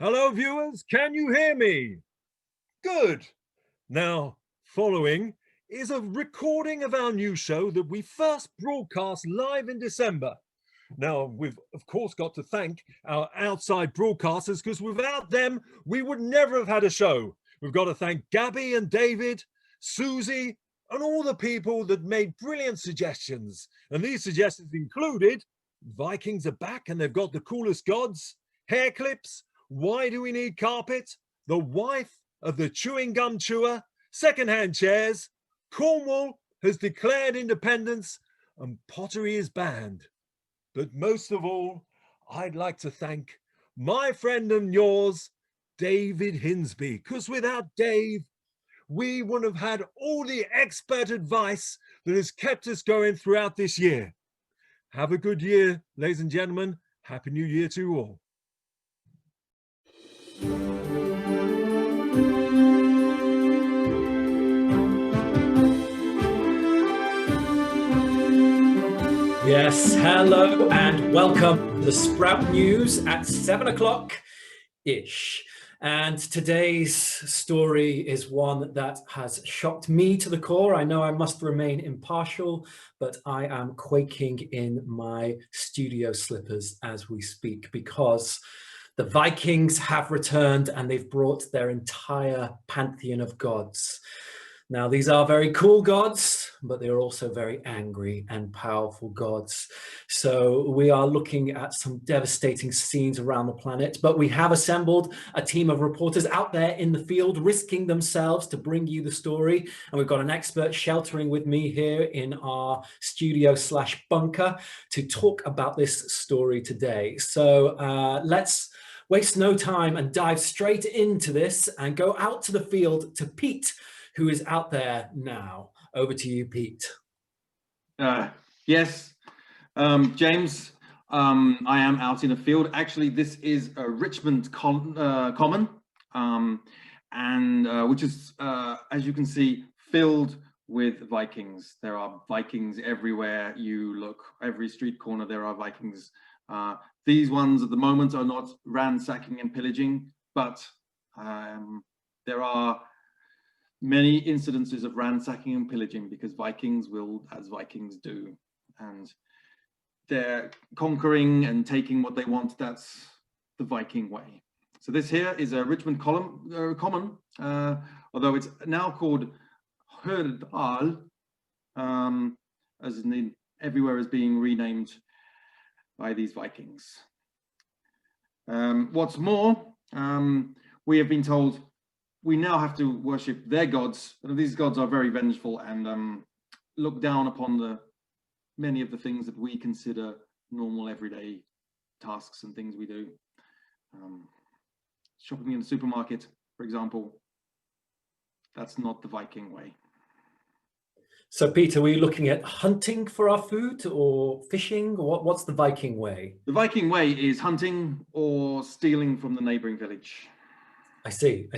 Hello, viewers. Can you hear me? Good. Now, following is a recording of our new show that we first broadcast live in December. Now, we've of course got to thank our outside broadcasters because without them, we would never have had a show. We've got to thank Gabby and David, Susie, and all the people that made brilliant suggestions. And these suggestions included Vikings are back and they've got the coolest gods, hair clips, why do we need carpet, the wife of the chewing gum chewer, secondhand chairs, Cornwall has declared independence, and pottery is banned. But most of all, I'd like to thank my friend and yours, David Hinsby, because without Dave, we wouldn't have had all the expert advice that has kept us going throughout this year. Have a good year, ladies and gentlemen. Happy New Year to you all. Yes, hello and welcome to the Sprout News at 7 o'clock-ish. And today's story is one that has shocked me to the core. I know I must remain impartial, but I am quaking in my studio slippers as we speak because the Vikings have returned and they've brought their entire pantheon of gods. Now, these are very cool gods, but they are also very angry and powerful gods. So we are looking at some devastating scenes around the planet, but we have assembled a team of reporters out there in the field, risking themselves to bring you the story. And we've got an expert sheltering with me here in our studio/bunker to talk about this story today. So let's waste no time and dive straight into this and go out to the field to Pete, who is out there now. Over to you, Pete. Yes, James, I am out in the field. Actually, this is a Richmond Common, which is, as you can see, filled with Vikings. There are Vikings everywhere you look. Every street corner, there are Vikings. These ones at the moment are not ransacking and pillaging, but there are many incidences of ransacking and pillaging because Vikings will, as Vikings do, and they're conquering and taking what they want. That's the Viking way. So this here is a Richmond Common, although it's now called Herdal, as in everywhere is being renamed by these Vikings. What's more, we have been told we now have to worship their gods. These gods are very vengeful and look down upon many of the things that we consider normal everyday tasks and things we do. Shopping in the supermarket, for example, that's not the Viking way. So, Peter, are we looking at hunting for our food or fishing? Or what's the Viking way? The Viking way is hunting or stealing from the neighboring village. I see.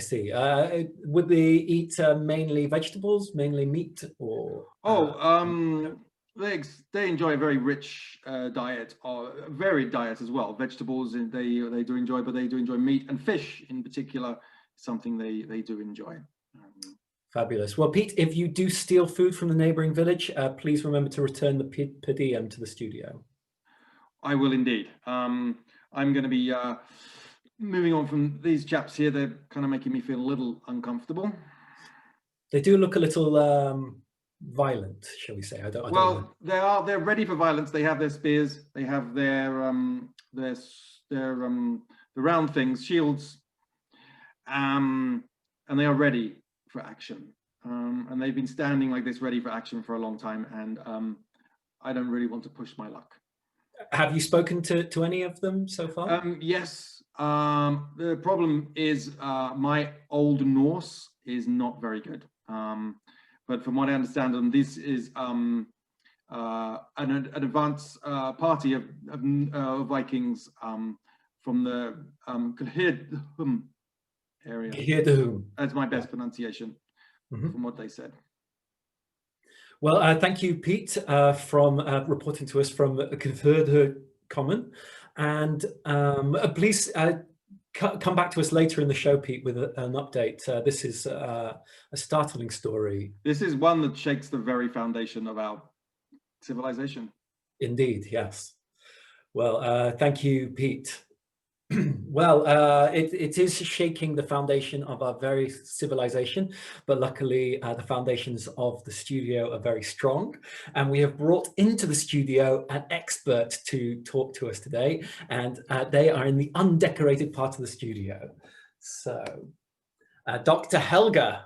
Would they eat mainly vegetables, mainly meat, or? They enjoy a very rich diet, or varied diet as well. Vegetables they do enjoy, but they do enjoy meat and fish in particular. Something they do enjoy. Fabulous. Well, Pete, if you do steal food from the neighboring village, please remember to return the per diem to the studio. I will indeed. I'm going to be moving on from these chaps here. They're kind of making me feel a little uncomfortable. They do look a little violent, shall we say? I don't know. They're ready for violence. They have their spears. They have their round things, shields, and they are ready for action. And they've been standing like this, ready for action for a long time. And I don't really want to push my luck. Have you spoken to any of them so far? Yes. The problem is my Old Norse is not very good. But from what I understand, this is an advanced party of Vikings from the Gehirnhum area. Gehirnhum. That's my best pronunciation from what they said. Well, thank you, Pete, from reporting to us from Gehirnhum Common. And please come back to us later in the show, Pete, with an update. This is a startling story. This is one that shakes the very foundation of our civilization. Indeed, yes. Well, thank you, Pete. Well, it is shaking the foundation of our very civilization, but luckily the foundations of the studio are very strong. And we have brought into the studio an expert to talk to us today, and they are in the undecorated part of the studio. So, Dr. Helga.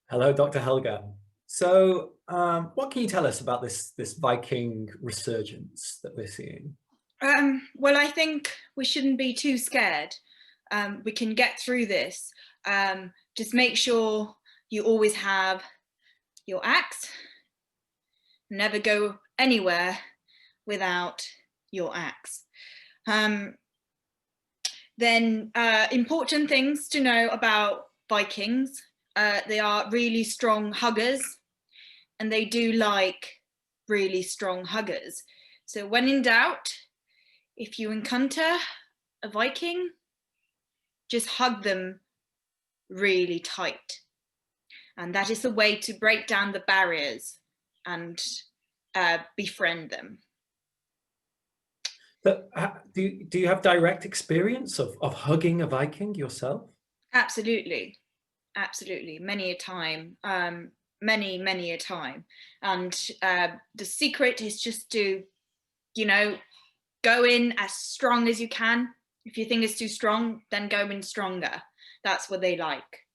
Hello, Dr. Helga. So, what can you tell us about this Viking resurgence that we're seeing? Well, I think we shouldn't be too scared. We can get through this. Just make sure you always have your axe. Never go anywhere without your axe. Then important things to know about Vikings. They are really strong huggers, and they do like really strong huggers. So when in doubt, if you encounter a Viking, just hug them really tight. And that is the way to break down the barriers and befriend them. But do you have direct experience of hugging a Viking yourself? Absolutely, absolutely. Many a time, many a time. And the secret is just to, go in as strong as you can. If you think it's too strong, then go in stronger. That's what they like.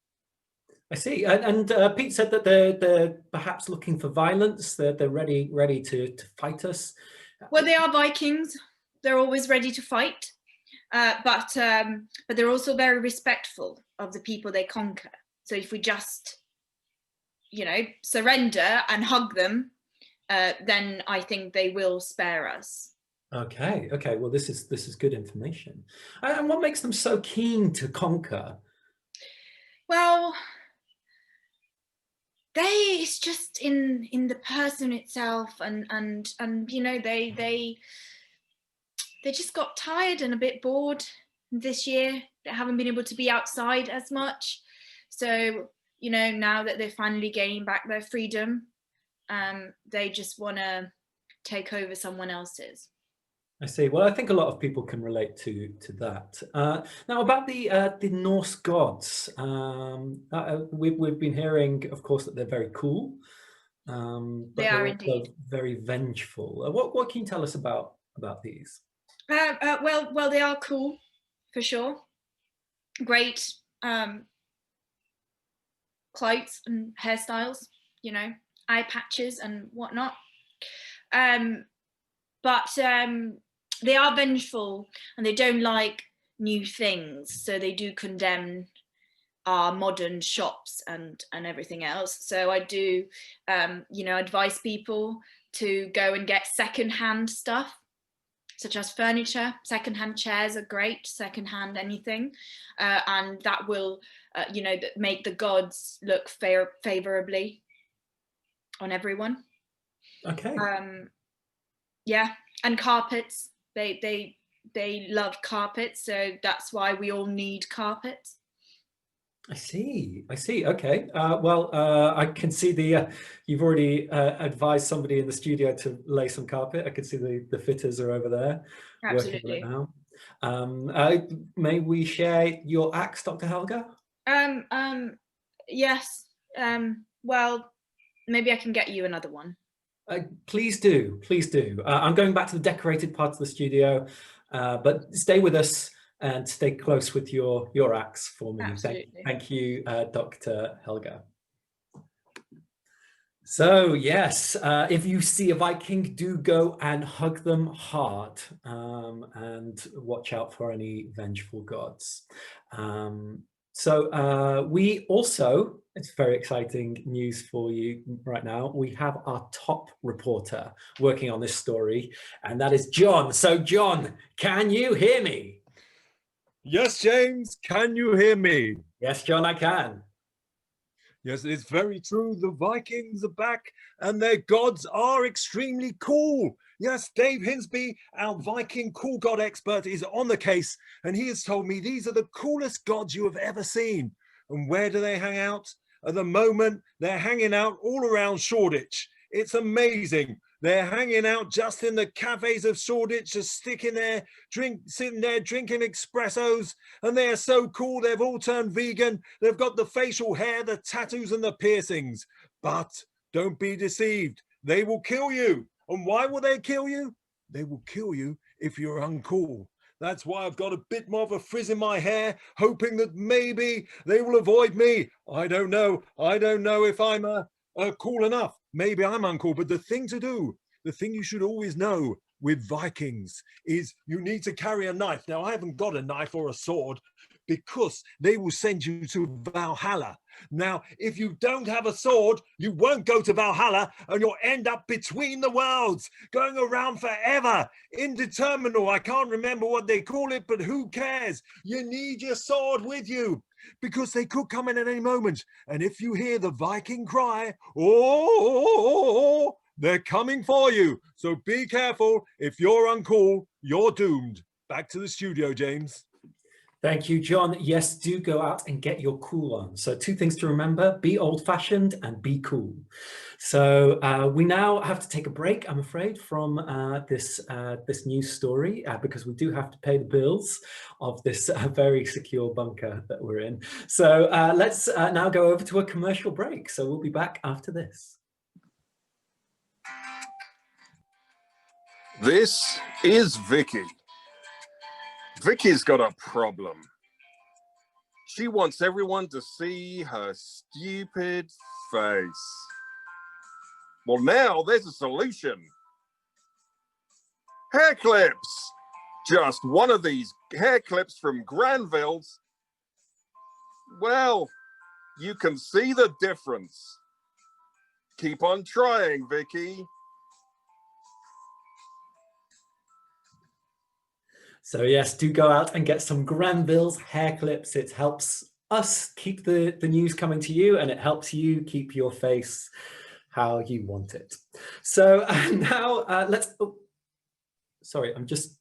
I see. And Pete said that they're perhaps looking for violence. They're ready to fight us. Well, they are Vikings. They're always ready to fight, but they're also very respectful of the people they conquer. So if we just, surrender and hug them, then I think they will spare us. Okay. Well, this is good information. And what makes them so keen to conquer? Well, it's just in the person itself, and they just got tired and a bit bored this year. They haven't been able to be outside as much. So, now that they're finally gaining back their freedom, they just want to take over someone else's. I see. Well, I think a lot of people can relate to that. Now, about the Norse gods, we've been hearing, of course, that they're very cool. But they are also indeed very vengeful. What can you tell us about these? Well, they are cool, for sure. Great clothes and hairstyles, eye patches and whatnot. But they are vengeful, and they don't like new things. So they do condemn our modern shops and everything else. So I do, advise people to go and get secondhand stuff, such as furniture. Secondhand chairs are great, secondhand anything, and that will, make the gods look favorably on everyone. Okay. Yeah, and carpets. They love carpets, so that's why we all need carpets. I see. Okay. Well, I can see you've already advised somebody in the studio to lay some carpet. I can see the fitters are over there. Absolutely. Working on it now. May we share your axe, Dr. Helga? Yes. Well, maybe I can get you another one. Please do. I'm going back to the decorated part of the studio, but stay with us and stay close with your axe for me. Absolutely. Thank you, Dr. Helga. So yes, if you see a Viking, do go and hug them hard, and watch out for any vengeful gods. So we also, it's very exciting news for you right now. We have our top reporter working on this story, and that is John. So John, can you hear me? Yes, James, can you hear me? Yes, John, I can. Yes, it's very true. The Vikings are back and their gods are extremely cool. Yes, Dave Hinsby, our Viking cool god expert, is on the case and he has told me these are the coolest gods you have ever seen. And where do they hang out? At the moment, they're hanging out all around Shoreditch. It's amazing. They're hanging out just in the cafes of Shoreditch, just sitting there drinking espressos, and they're so cool. They've all turned vegan. They've got the facial hair, the tattoos, and the piercings. But don't be deceived. They will kill you. And why will they kill you? They will kill you if you're uncool. That's why I've got a bit more of a frizz in my hair, hoping that maybe they will avoid me. I don't know. I don't know if I'm cool enough. Maybe I'm uncool, but the thing to do, the thing you should always know with Vikings is you need to carry a knife. Now, I haven't got a knife or a sword because they will send you to Valhalla. Now, if you don't have a sword, you won't go to Valhalla and you'll end up between the worlds, going around forever, indeterminate. I can't remember what they call it, but who cares? You need your sword with you, because they could come in at any moment. And if you hear the Viking cry, oh, they're coming for you. So be careful. If you're uncool, you're doomed. Back to the studio, James. Thank you, John. Yes, do go out and get your cool on. So 2 things to remember: be old-fashioned and be cool. So we now have to take a break, I'm afraid, from this news story because we do have to pay the bills of this very secure bunker that we're in. So let's now go over to a commercial break. So we'll be back after this. This is Vicky. Vicky's got a problem. She wants everyone to see her stupid face. Well, now there's a solution. Hair clips. Just one of these hair clips from Granville's. Well, you can see the difference. Keep on trying, Vicky. So yes, do go out and get some Granville's hair clips. It helps us keep the news coming to you, and it helps you keep your face how you want it. So now let's. Oh, sorry, I'm just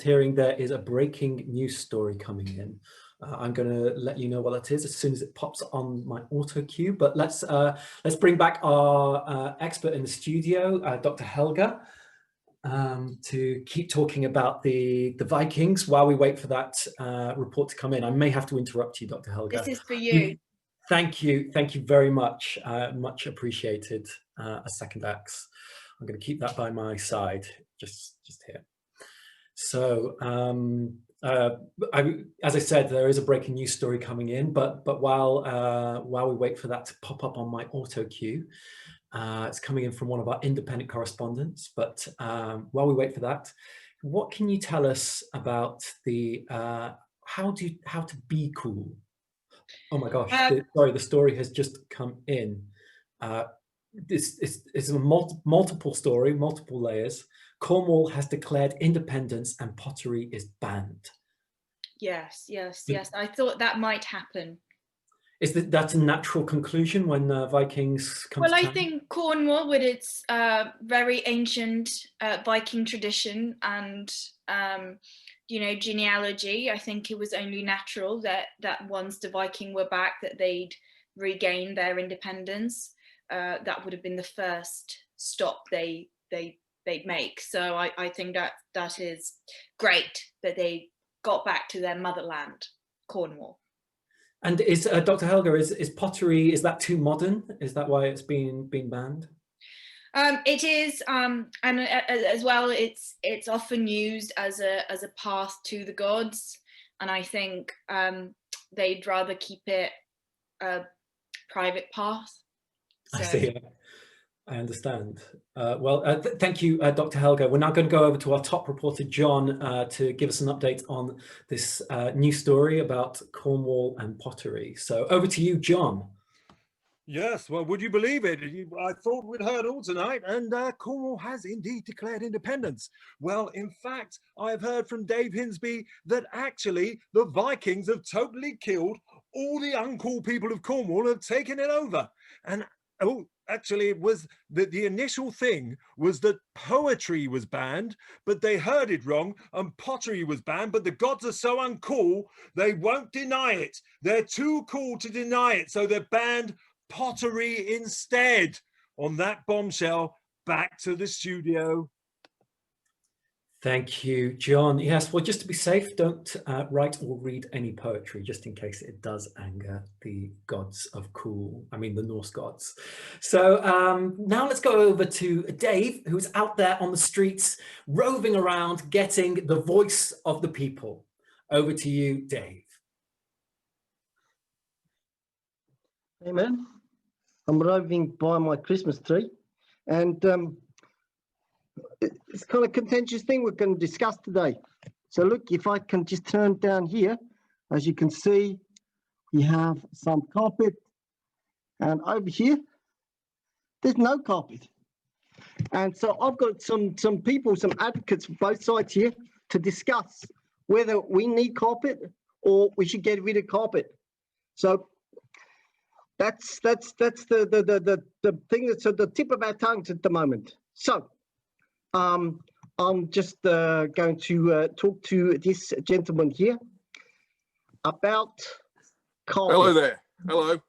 hearing there is a breaking news story coming in. I'm going to let you know what that is as soon as it pops on my auto cue. But let's bring back our expert in the studio, Dr. Helga, to keep talking about the Vikings while we wait for that report to come in. I may have to interrupt you, Dr. Helga. This is for you. Thank you very much. Much appreciated. A second axe. I'm going to keep that by my side, just here. So, as I said, there is a breaking news story coming in, but while we wait for that to pop up on my auto cue, it's coming in from one of our independent correspondents. But while we wait for that, what can you tell us about the how to be cool? Oh my gosh! Sorry, the story has just come in. This is a multiple story, multiple layers. Cornwall has declared independence and pottery is banned. Yes. I thought that might happen. Is that's a natural conclusion when Vikings come to town? Well, I think Cornwall, with its very ancient Viking tradition and genealogy, I think it was only natural that once the Viking were back, that they'd regain their independence. That would have been the first stop they'd make. So I think that is great that they got back to their motherland, Cornwall. And is Dr. Helga, is pottery, is that too modern? Is that why it's been banned? It is, and as well, it's often used as a path to the gods, and I think they'd rather keep it a private path. So. I see. I understand. Thank you, Dr. Helga. We're now going to go over to our top reporter, John, to give us an update on this new story about Cornwall and pottery. So over to you, John. Yes, well, would you believe it? I thought we'd heard all tonight, and Cornwall has indeed declared independence. Well, in fact, I've heard from Dave Hinsby that actually the Vikings have totally killed all the uncool people of Cornwall have taken it over. And oh, actually, it was the initial thing was that poetry was banned, but they heard it wrong, and pottery was banned. But the gods are so uncool, they won't deny it. They're too cool to deny it, so they banned pottery instead. On that bombshell, back to the studio. Thank you, John. Yes, well, just to be safe, don't write or read any poetry, just in case it does anger the gods of cool. I mean, the Norse gods. So now let's go over to Dave, who's out there on the streets, roving around, getting the voice of the people. Over to you, Dave. Hey, man. I'm roving by my Christmas tree, and it's kind of contentious thing we're going to discuss today. So look, if I can just turn down here, as you can see, we have some carpet, and over here, there's no carpet. And so I've got some people, some advocates from both sides here to discuss whether we need carpet or we should get rid of carpet. So that's the thing that's at the tip of our tongues at the moment. So I'm just going to talk to this gentleman here about carpet. Hello there. Hello.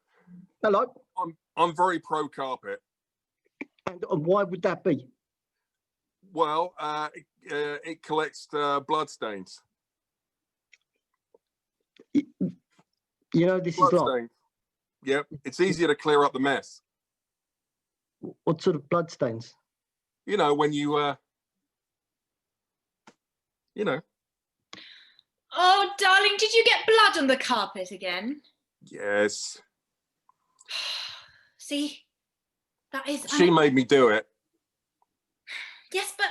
Hello. I'm very pro carpet. And why would that be? Well, it collects blood stains. You know, this Blood is like, stains. Yep, it's easier to clear up the mess. what sort of blood stains? You know, when you know. Oh, darling, did you get blood on the carpet again? Yes. See, that is. She made me do it. Yes, but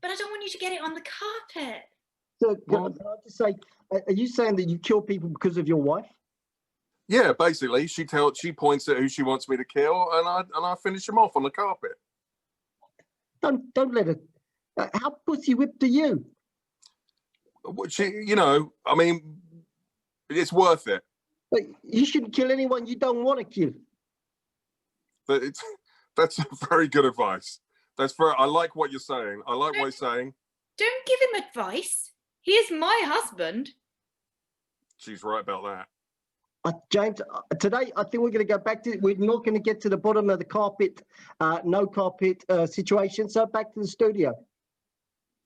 I don't want you to get it on the carpet. So can I just say, are you saying that you kill people because of your wife? Yeah, basically, she points at who she wants me to kill, and I finish them off on the carpet. Don't let it. How pussy whipped are you? You know, I mean, it's worth it. But you shouldn't kill anyone you don't want to kill. But that's very good advice. I like what you're saying. I like what you're saying. Don't give him advice. He is my husband. She's right about that. James, today I think we're going to go back to, we're not going to get to the bottom of the carpet, no carpet situation. So back to the studio.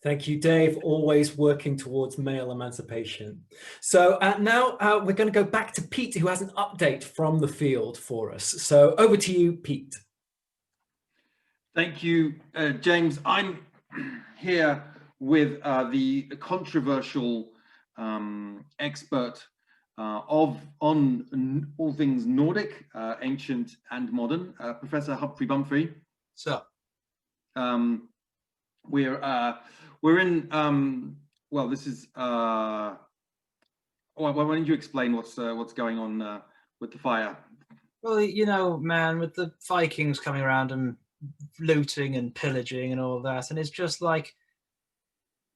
Thank you, Dave. Always working towards male emancipation. So now we're going to go back to Pete, who has an update from the field for us. So over to you, Pete. Thank you, James. I'm here with the controversial expert on all things Nordic, ancient and modern, Professor Humphrey Bumfrey. So, we're in. Well, this is. Why don't you explain what's going on with the fire? well, you know, man, with the Vikings coming around and looting and pillaging and all of that, and it's just like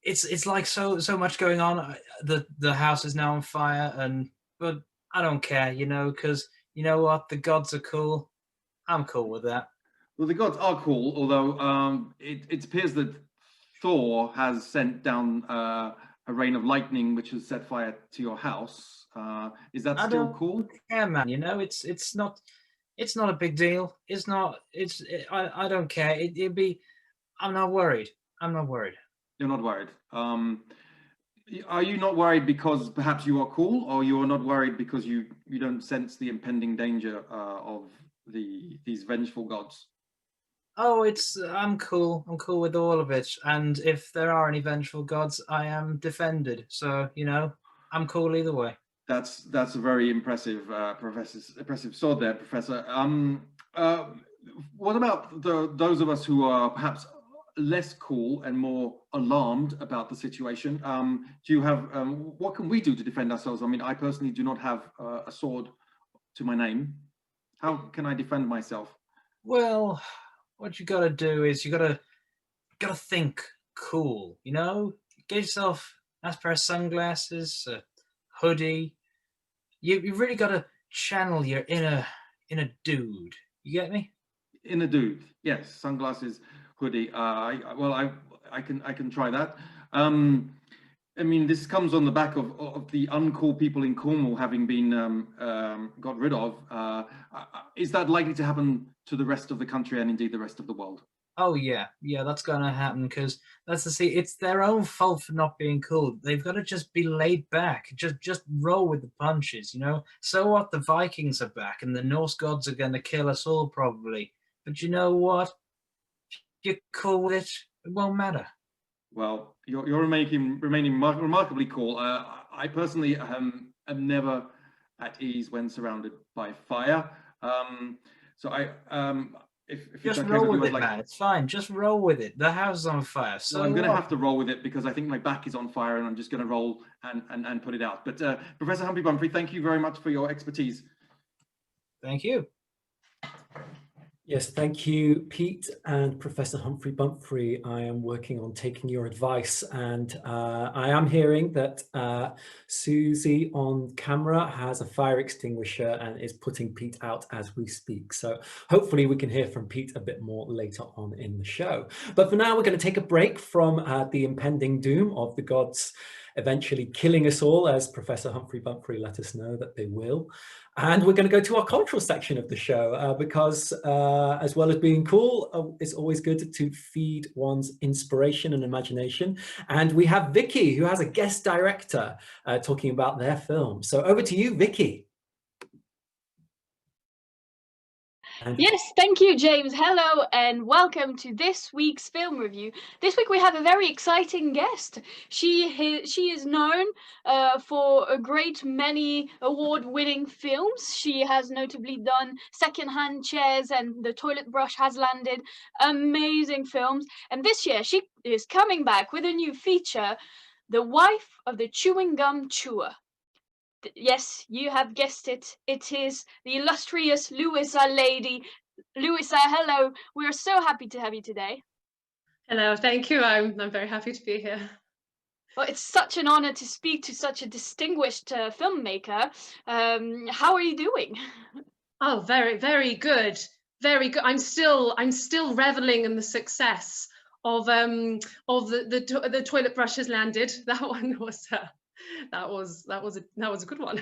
it's like so much going on. The house is now on fire, but I don't care, you know, because you know what, the gods are cool. I'm cool with that. Well, the gods are cool, although it appears that Thor has sent down a rain of lightning, which has set fire to your house. Is that still cool? Yeah, man. You know, it's not a big deal. It's not. I don't care. It'd be. I'm not worried. I'm not worried. You're not worried. Are you not worried because perhaps you are cool, or you are not worried because you don't sense the impending danger of these vengeful gods? Oh, I'm cool. I'm cool with all of it. And if there are any vengeful gods, I am defended. So, you know, I'm cool either way. That's a very impressive impressive sword there, Professor. What about those of us who are perhaps less cool and more alarmed about the situation? Do you have what can we do to defend ourselves? I mean, I personally do not have a sword to my name. How can I defend myself? Well, what you gotta do is you gotta think cool, you know? Get yourself a nice pair of sunglasses, a hoodie, you really got to channel your inner dude. You get me? Inner dude, yes. Sunglasses, hoodie. I can try that. I mean, this comes on the back of the uncool people in Cornwall having been got rid of. Is that likely to happen to the rest of the country and indeed the rest of the world? Oh yeah, that's gonna happen because it's their own fault for not being cool. They've got to just be laid back, just roll with the punches, you know. So what? The Vikings are back, and the Norse gods are gonna kill us all probably. But you know what? You're cool with it. It won't matter. Well, you're remaining remarkably cool. I personally am never at ease when surrounded by fire. So if Just it's okay roll with you, with I'd it, like. man. It's fine. Just roll with it. The house is on fire. So Well, I'm going to what? have to roll with it because I think my back is on fire, and I'm just going to roll and put it out. But Professor Humphrey, thank you very much for your expertise. Thank you. Yes, thank you, Pete and Professor Humphrey. I am working on taking your advice, and I am hearing that Susie on camera has a fire extinguisher and is putting Pete out as we speak. So hopefully we can hear from Pete a bit more later on in the show. But for now, we're going to take a break from the impending doom of the gods eventually killing us all, as Professor Humphrey let us know that they will. And we're going to go to our cultural section of the show because as well as being cool, it's always good to feed one's inspiration and imagination. And we have Vicky, who has a guest director talking about their film. So over to you, Vicky. Yes, thank you, James. Hello and welcome to this week's film review. This week we have a very exciting guest. She is known for a great many award-winning films. She has notably done Secondhand Chairs and The Toilet Brush Has Landed. Amazing films. And this year she is coming back with a new feature, The Wife of the Chewing Gum Chewer. Yes, you have guessed it. It is the illustrious Louisa lady. Louisa, hello. We are so happy to have you today. Hello, thank you. I'm very happy to be here. Well, it's such an honor to speak to such a distinguished filmmaker. How are you doing? Oh, very, very good. Very good. I'm still reveling in the success of the Toilet Brush Has Landed. That one was that was a good one.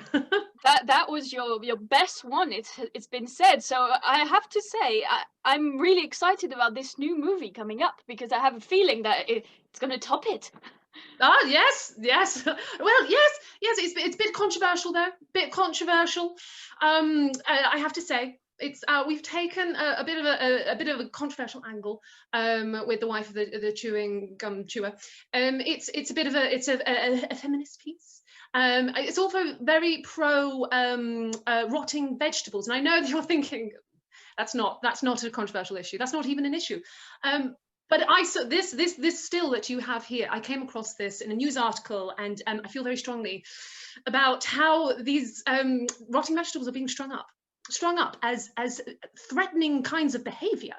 that was your best one. It's been said. So I have to say I'm really excited about this new movie coming up because I have a feeling that it's going to top it. Ah, yes. Well, yes. It's a bit controversial though. Bit controversial. I have to say. It's we've taken a bit of a controversial angle with The Wife of the Chewing Gum Chewer. It's a feminist piece. It's also very pro rotting vegetables, and I know that you're thinking that's not a controversial issue. That's not even an issue. But this still that you have here, I came across this in a news article, and I feel very strongly about how these rotting vegetables are being strung up as threatening kinds of behavior.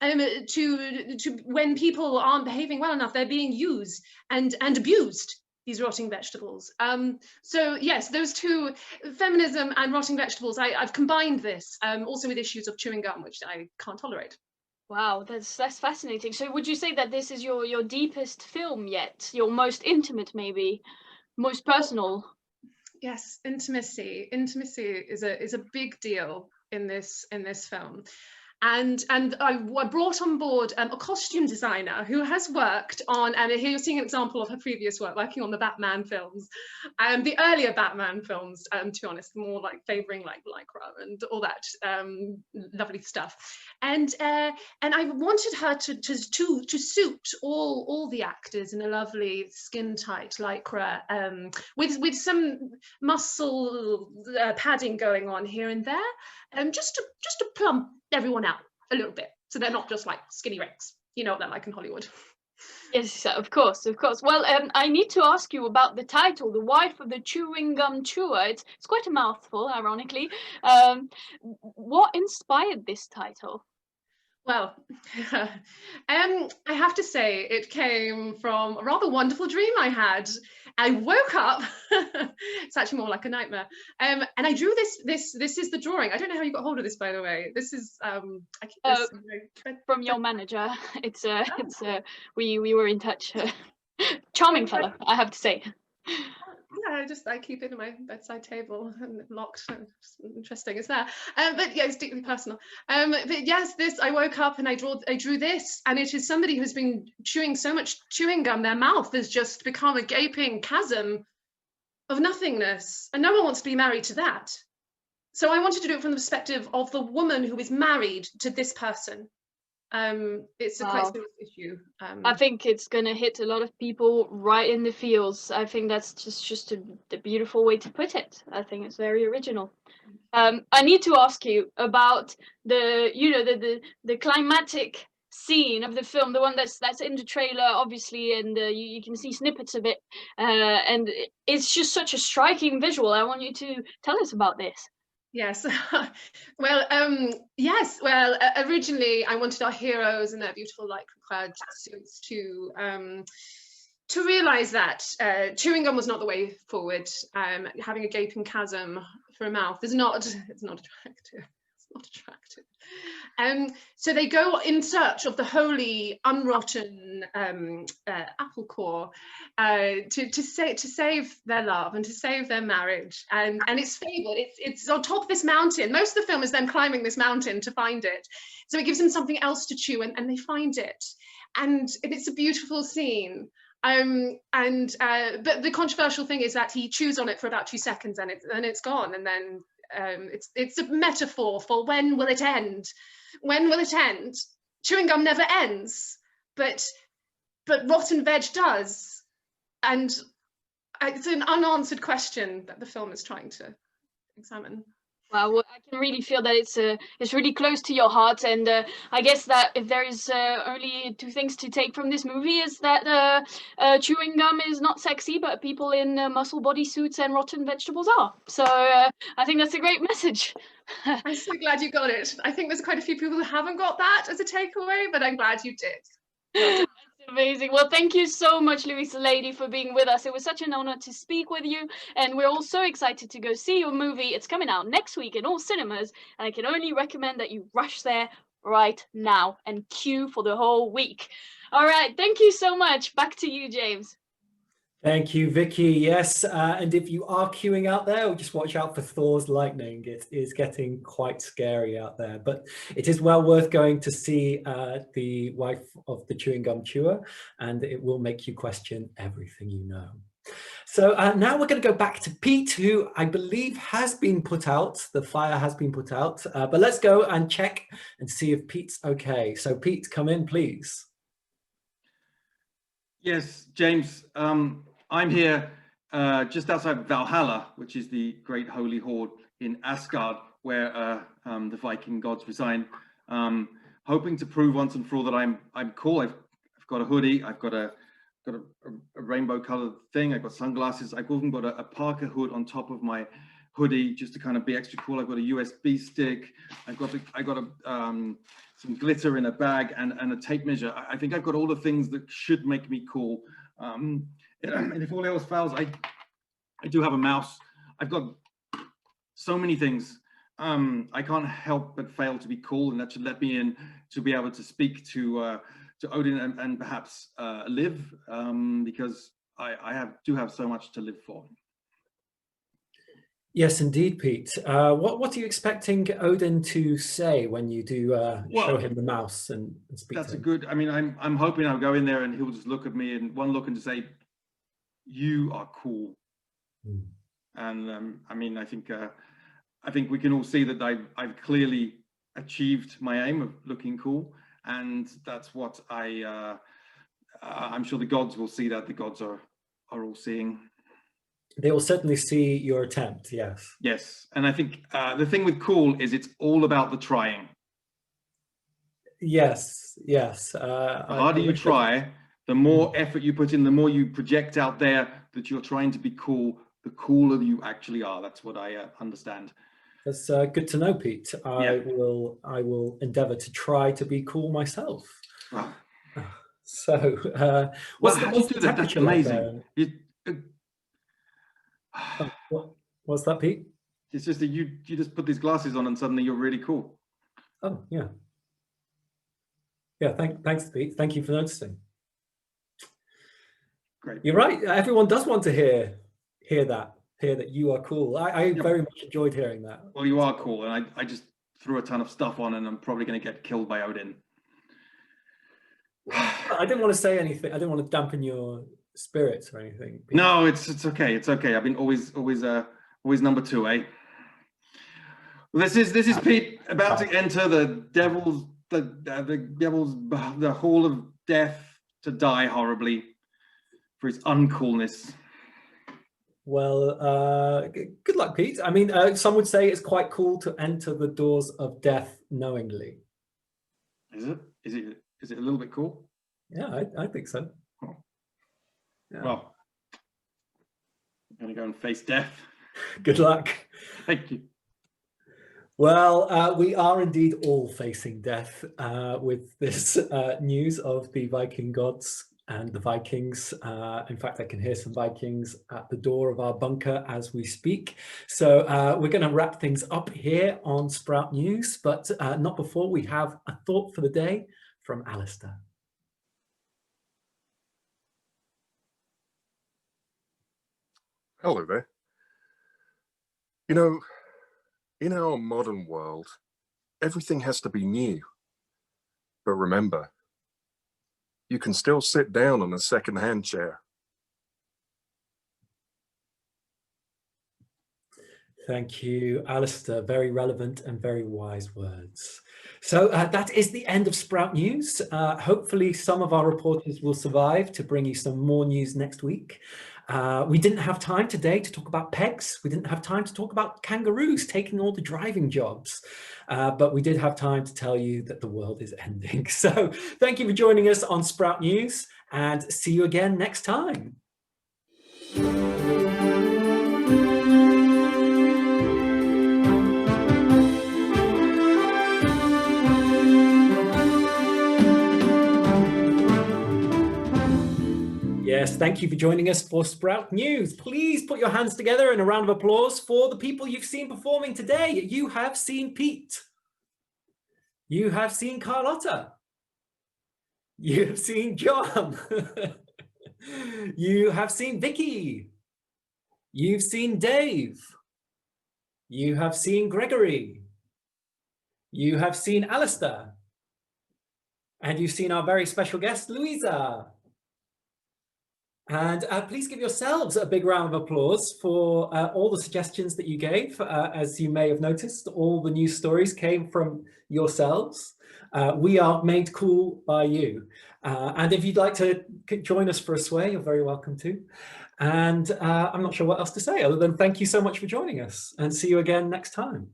To when people aren't behaving well enough, they're being used and abused, these rotting vegetables. So yes, those two, feminism and rotting vegetables, I've combined this also with issues of chewing gum, which I can't tolerate. Wow, that's fascinating. So would you say that this is your deepest film yet? Your most intimate, maybe, most personal? Yes, intimacy is a big deal in this film. And I brought on board a costume designer who has worked on, and here you're seeing an example of her previous work, working on the Batman films, and the earlier Batman films, to be honest, more like favouring like Lycra and all that lovely stuff. And I wanted her to suit all the actors in a lovely skin tight Lycra, with some muscle padding going on here and there, just to plump everyone out a little bit, so they're not just like skinny wrecks. You know what they're like in Hollywood. Yes, of course. Well, I need to ask you about the title, The Wife of the Chewing Gum Chewer. It's quite a mouthful, ironically. What inspired this title? Well, I have to say it came from a rather wonderful dream I had. I woke up. It's actually more like a nightmare. And I drew this. This is the drawing. I don't know how you got hold of this, by the way. This is I keep this from your manager. It's we were in touch. Charming fellow, I have to say. Yeah, I keep it in my bedside table and locked. Interesting, is that? But yeah, it's deeply personal. But yes, I woke up and I drew this, and it is somebody who's been chewing so much chewing gum, their mouth has just become a gaping chasm of nothingness, and no one wants to be married to that. So I wanted to do it from the perspective of the woman who is married to this person. It's a quite serious issue. I think it's gonna hit a lot of people right in the feels. I think that's just a beautiful way to put it. I think it's very original. I need to ask you about the climatic scene of the film, the one that's in the trailer, obviously, and you can see snippets of it, and it's just such a striking visual. I want you to tell us about this. Yes. Well, yes. Well, originally I wanted our heroes in their beautiful lycra-clad suits to realize that chewing gum was not the way forward. Having a gaping chasm for a mouth is not. It's not attractive. It's not attractive. So they go in search of the holy, unrotten apple core to save their love and to save their marriage. And it's fabled. It's on top of this mountain. Most of the film is them climbing this mountain to find it. So it gives them something else to chew, and they find it. And it's a beautiful scene. But the controversial thing is that he chews on it for about 2 seconds and it's gone. And then it's a metaphor for when will it end? When will it end? Chewing gum never ends, but rotten veg does. And it's an unanswered question that the film is trying to examine. Well, I can really feel that it's really close to your heart, and I guess that if there is only 2 things to take from this movie, is that chewing gum is not sexy, but people in muscle bodysuits and rotten vegetables are. So I think that's a great message. I'm so glad you got it. I think there's quite a few people who haven't got that as a takeaway, but I'm glad you did. Well done. Amazing. Well, thank you so much, Louisa Lady, for being with us. It was such an honor to speak with you, and we're all so excited to go see your movie. It's coming out next week in all cinemas, and I can only recommend that you rush there right now and queue for the whole week. All right, thank you so much. Back to you, James. Thank you, Vicky. Yes, and if you are queuing out there, just watch out for Thor's lightning. It is getting quite scary out there, but it is well worth going to see the wife of the chewing gum chewer, and it will make you question everything you know. So now we're going to go back to Pete, who I believe has been put out. The fire has been put out, but let's go and check and see if Pete's okay. So Pete, come in, please. Yes, James. I'm here just outside Valhalla, which is the great holy horde in Asgard, where the Viking gods reside. Hoping to prove once and for all that I'm cool. I've got a hoodie. I've got a rainbow-colored thing. I've got sunglasses. I've even got a parka hood on top of my hoodie just to kind of be extra cool. I've got a USB stick. I've got some glitter in a bag and a tape measure. I think I've got all the things that should make me cool. And if all else fails, I do have a mouse. I've got so many things. I can't help but fail to be cool, and that should let me in to be able to speak to Odin and perhaps live, because I do have so much to live for. Yes, indeed, Pete. What are you expecting Odin to say when you do show him the mouse and speak That's to him? a good. I mean, I'm hoping I'll go in there and he'll just look at me and one look and just say, "You are cool." And I mean, I think we can all see that I've clearly achieved my aim of looking cool, and that's what I'm sure the gods will see. That the gods are all seeing. They will certainly see your attempt, yes. Yes, and I think the thing with cool is it's all about the trying. Yes, yes. The harder you try, the more effort you put in, the more you project out there that you're trying to be cool, the cooler you actually are. That's what I understand. That's good to know, Pete. I will endeavour to try to be cool myself. Wow. So, Well, how do you do that? That's amazing. What's that, Pete? It's just that you just put these glasses on and suddenly you're really cool. Oh, yeah. Yeah, thanks, Pete. Thank you for noticing. Great. You're right. Everyone does want to hear that you are cool. I very much enjoyed hearing that. Well, you are cool, and I just threw a ton of stuff on, and I'm probably going to get killed by Odin. I didn't want to say anything. I didn't want to dampen your spirits or anything. Pete. No, it's okay. It's okay. I've been always number 2, eh? This is Pete about to enter the hall of death to die horribly for his uncoolness. Well, good luck, Pete. I mean, some would say it's quite cool to enter the doors of death knowingly. Is it? Is it a little bit cool? Yeah, I think so. Oh. Yeah. Well, I'm gonna go and face death. Good luck. Thank you. Well, we are indeed all facing death with this news of the Viking gods and the Vikings. In fact, I can hear some Vikings at the door of our bunker as we speak. So we're going to wrap things up here on Sprout News, but not before we have a thought for the day from Alistair. Hello there. You know, in our modern world, everything has to be new. But remember, you can still sit down on a second-hand chair. Thank you, Alistair. Very relevant and very wise words. So that is the end of Sprout News. Hopefully some of our reporters will survive to bring you some more news next week. We didn't have time today to talk about pegs. We didn't have time to talk about kangaroos taking all the driving jobs. But we did have time to tell you that the world is ending. So thank you for joining us on Sprout News, and see you again next time. Yes, thank you for joining us for Sprout News. Please put your hands together in a round of applause for the people you've seen performing today. You have seen Pete. You have seen Carlotta. You have seen John. You have seen Vicky. You've seen Dave. You have seen Gregory. You have seen Alistair. And you've seen our very special guest, Louisa. And please give yourselves a big round of applause for all the suggestions that you gave. As you may have noticed, all the news stories came from yourselves. We are made cool by you. And if you'd like to join us for a swear, you're very welcome to. And I'm not sure what else to say other than thank you so much for joining us, and see you again next time.